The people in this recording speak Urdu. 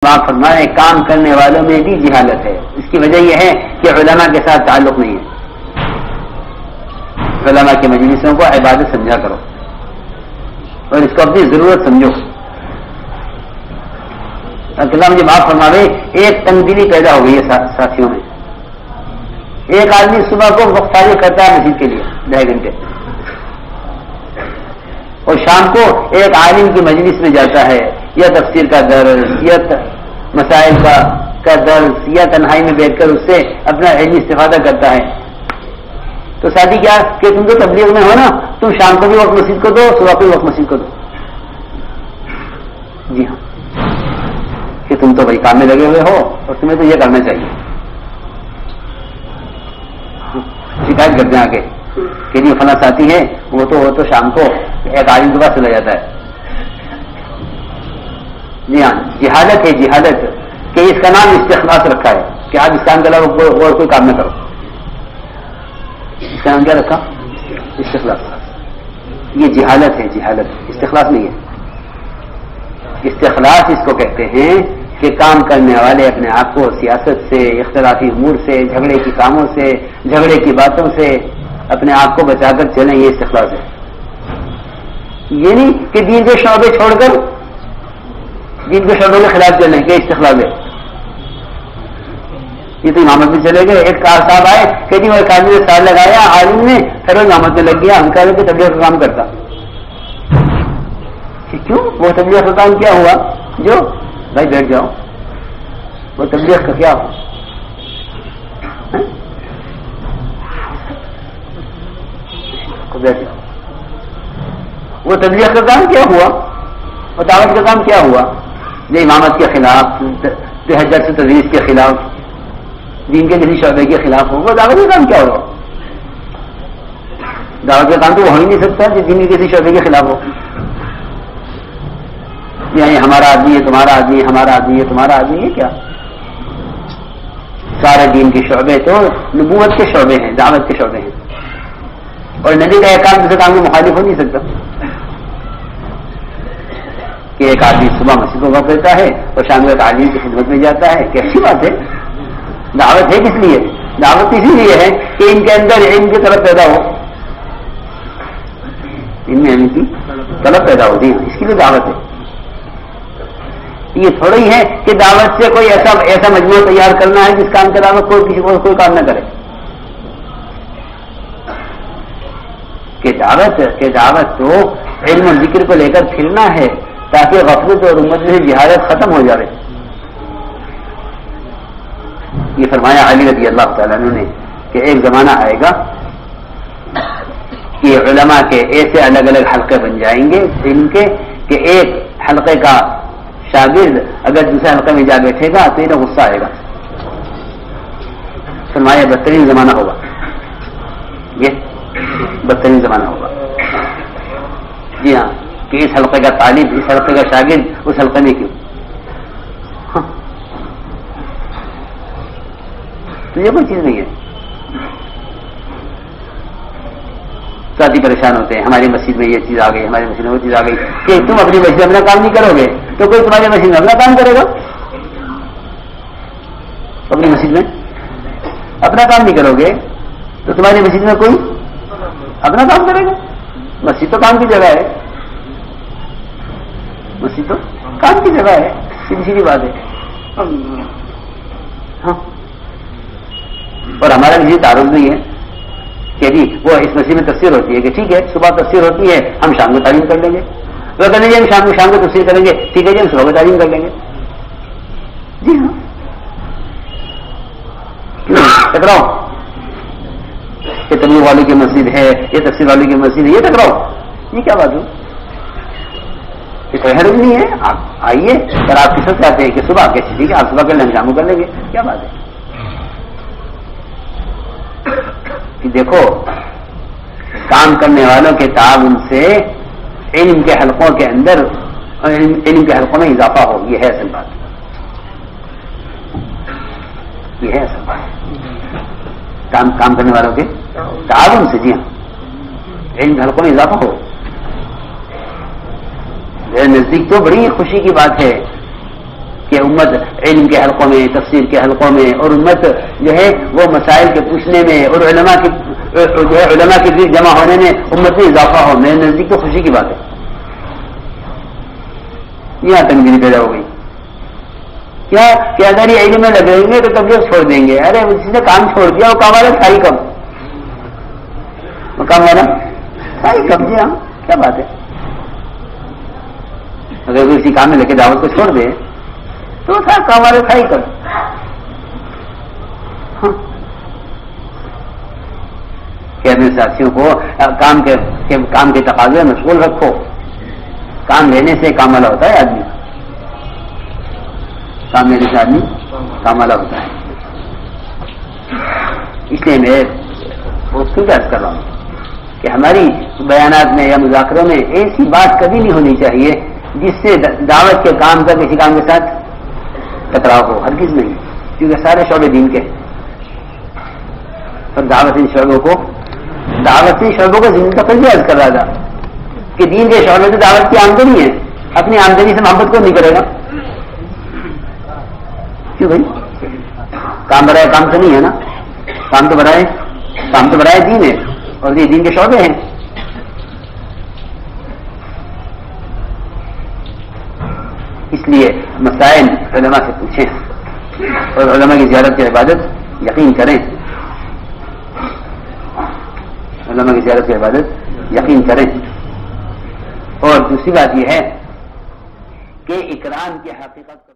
آپ فرمائے کام کرنے والوں میں بھی جہالت ہے. اس کی وجہ یہ ہے کہ علماء کے ساتھ تعلق نہیں ہے. علماء کی مجلسوں کو عبادت سمجھا کرو اور اس کو اپنی ضرورت سمجھو. اللہ مجھے معاف فرماوے، ایک تنگ پیدا ہو گئی ہے ساتھیوں میں. ایک آدمی صبح کو وقت فارغ کرتا ہے مسجد کے لیے 2.5 گھنٹے، اور شام کو ایک عالم کی مجلس میں جاتا ہے، یا تفسیر کا درس یا مسائل کا درس یا تنہائی میں بیٹھ کر اس سے اپنا علمی استفادہ کرتا ہے. تو ساتھی کیا کہ تم تو تبلیغ میں ہو نا، تم شام کو بھی وقت مسجد کو دو، صبح کو بھی وقت مسجد کو دو. جی ہاں، کہ تم تو بھائی کام میں لگے ہوئے ہو اور تمہیں تو یہ کرنا چاہیے. شکایت کرتے ہیں آ کے کہ یہ فلاں ساتھی ہے، وہ تو شام کو ایک عالم کے پاس چلا جاتا ہے. جی ہاں، جہالت ہے، جہالت کہ اس کا نام استخلاص رکھا ہے کہ آپ اس کام کے علاوہ اور کوئی کام نہ کرو. اس کا نام کیا رکھا؟ استخلاص. یہ جہالت ہے، جہالت، استخلاص نہیں ہے. استخلاص اس کو کہتے ہیں کہ کام کرنے والے اپنے آپ کو سیاست سے، اختلافی امور سے، جھگڑے کی کاموں سے، جھگڑے کی باتوں سے اپنے آپ کو بچا کر چلیں. یہ استخلاص ہے. یہ نہیں کہ دین کے شعبے چھوڑ کر دین کے شعبے کے خلاف چلیں کہ استخلاص ہے. یہ تو امامت میں چلے گئے. ایک کار صاحب آئے کہ جی وہ ایک آدمی نے سال لگایا، عالم نے پھر وہ امامت میں لگ گیا. ہم کہہ رہے کہ تبلیغ کا کام کرتا. کیوں؟ وہ تبلیغ کا کام کیا ہوا؟ جو بھائی بیٹھ جاؤ، وہ تبلیغ کا کیا ہوا؟ بیٹھ جاؤ. وہ تبلیغ کا کام کیا ہوا؟ اور دعوت کا کام کیا ہوا؟ جو امامت کے خلاف، تہجد سے تدریس کے خلاف، دین کے کسی شعبے کے خلاف ہو، وہ دعوت کا کام کیا ہوا؟ دعوت کا کام تو وہ ہو ہی نہیں سکتا جو دین کے کسی شعبے کے خلاف ہو. یعنی ہمارا آدمی ہے، تمہارا آدمی ہے، ہمارا آدمی ہے، تمہارا آدمی ہے. کیا سارے دین کے شعبے تو نبوت کے شعبے ہیں، دعوت کے شعبے ہیں. اور نبی کا ایک کام دوسرے کام میں مخالف ہو نہیں سکتا. کہ ایک آدمی صبح مسجد کو وقت دیتا ہے اور شام کو ایک آدمی کی خدمت میں جاتا ہے. کیسی بات ہے؟ دعوت ہے کس لیے؟ دعوت اسی لیے ہے کہ ان کے اندر علم کی طرف پیدا ہو، ان میں علم کی طلب پیدا ہوتی ہے. اس کے لیے دعوت ہے. یہ تھوڑا ہی ہے کہ دعوت سے کوئی ایسا مجموعہ تیار کرنا ہے جس کام کے علاوہ کسی کو کوئی کام نہ کرے. کہ دعوت تو علم و ذکر کو لے کر پھرنا ہے تاکہ غفلت اور امت میں جہالت ختم ہو جائے. یہ فرمایا علی رضی اللہ تعالیٰ عنہ نے کہ ایک زمانہ آئے گا کہ علماء کے ایسے الگ الگ حلقے بن جائیں گے علم کے کہ ایک حلقے کا شاگرد اگر دوسرے حلقے میں جا بیٹھے گا تو انہیں غصہ آئے گا. فرمایا بدترین زمانہ ہوگا، یہ بدترین زمانہ ہوگا. جی ہاں، کہ اس حلقے کا طالب، اس حلقے کا شاگرد اس حلقے میں کیوں؟ تو یہ کوئی چیز نہیں ہے. ساتھی پریشان ہوتے ہیں، ہماری مسجد میں یہ چیز آ گئی، ہماری مسجد میں وہ چیز آ گئی. کہ تم اپنی مسجد میں اپنا کام نہیں کرو گے تو کوئی تمہاری مسجد میں اپنا کام کرے گا؟ اپنی مسجد میں اپنا کام نہیں کرو گے تو تمہاری مسجد میں کوئی اپنا کام کرے گا؟ مسجد تو کام کی جگہ ہے، مسجد تو کام کی جگہ ہے. سیدھی سیدھی بات ہے. ہاں، اور ہمارا کسی تعارف نہیں ہے کہ جی وہ اس مسجد میں تفسیر ہوتی ہے کہ ٹھیک ہے صبح تفسیر ہوتی ہے، ہم شام کو تعلیم کر لیں گے. وہ کہتے ہیں ہم شام کو تفسیر کریں گے، ٹھیک ہے جی ہم صبح کو تعلیم کر لیں گے. جی ہاں، ٹکراؤ. یہ تبلیغ والی کی مسجد ہے، یہ تفسیر والی کی مسجد ہے، یہ ٹکراؤ. یہ کیا بات ہو؟ یہ کوئی حرج نہیں ہے. آپ آئیے اور آپ کس وقت چاہتے ہیں کہ صبح کے ٹھیک ہے آپ صبح کر لیں، شام کو کر لیں گے. کیا بات ہے؟ کہ دیکھو کام کرنے والوں کے تعاون سے علم کے حلقوں کے اندر علم کے حلقوں میں اضافہ ہو. یہ ہے اصل بات، یہ ہے اصل بات. کام کرنے والوں کے تعاون سے جی ہاں علم کے حلقوں میں اضافہ ہو. میرے نزدیک تو بڑی خوشی کی بات ہے کہ امت علم کے حلقوں میں، تفسیر کے حلقوں میں، اور امت جو ہے وہ مسائل کے پوچھنے میں اور علماء کے جمع ہونے میں امت میں اضافہ ہو، میرے نزدیک تو خوشی کی بات ہے. یہاں تنگی پیدا ہو گئی کیا کہ اگر یہ علم میں لگیں گے تو تبلیغ چھوڑ دیں گے. ارے اسی نے کام چھوڑ دیا، وہ کام والا تھا ہی کم، وہ کام والا تھا ہی کم. جی ہاں، کیا بات ہے. اگر کوئی اسی کام میں لے کے دعوت کو چھوڑ دے تو تھا کام والے تھا ہی کم. ہاں، کہ اپنے ساتھیوں کو کام کے تقاضے مشغول رکھو. کام لینے سے کام والا ہوتا ہے آدمی، کام لینے سے آدمی کام والا ہوتا ہے. اس لیے میں اس کو عرض کر رہا ہوں کہ ہماری بیانات میں یا مذاکروں میں ایسی بات کبھی نہیں ہونی چاہیے جس سے دعوت کے کام کا کسی کام کے ساتھ ٹکراؤ ہو. ہرگز نہیں، کیونکہ سارے شعبے دین کے. اور دعوتی شعبوں کو زندگی کا عرض کر رہا تھا کہ دین کے شعبے تو دعوت کی آمدنی ہے، اپنی آمدنی سے محبت کو نہیں کرے گا. کیوں بھائی؟ کام برائے کام سے نہیں ہے نا، کام تو برائے دین ہے، اور یہ دین کے شعبے ہیں. اس لیے مسائل علماء سے پوچھیں اور علماء کی زیارت کی عبادت یقین کریں. علماء کی زیارت کی عبادت یقین کریں. اور دوسری بات یہ ہے کہ اکرام کی حقیقت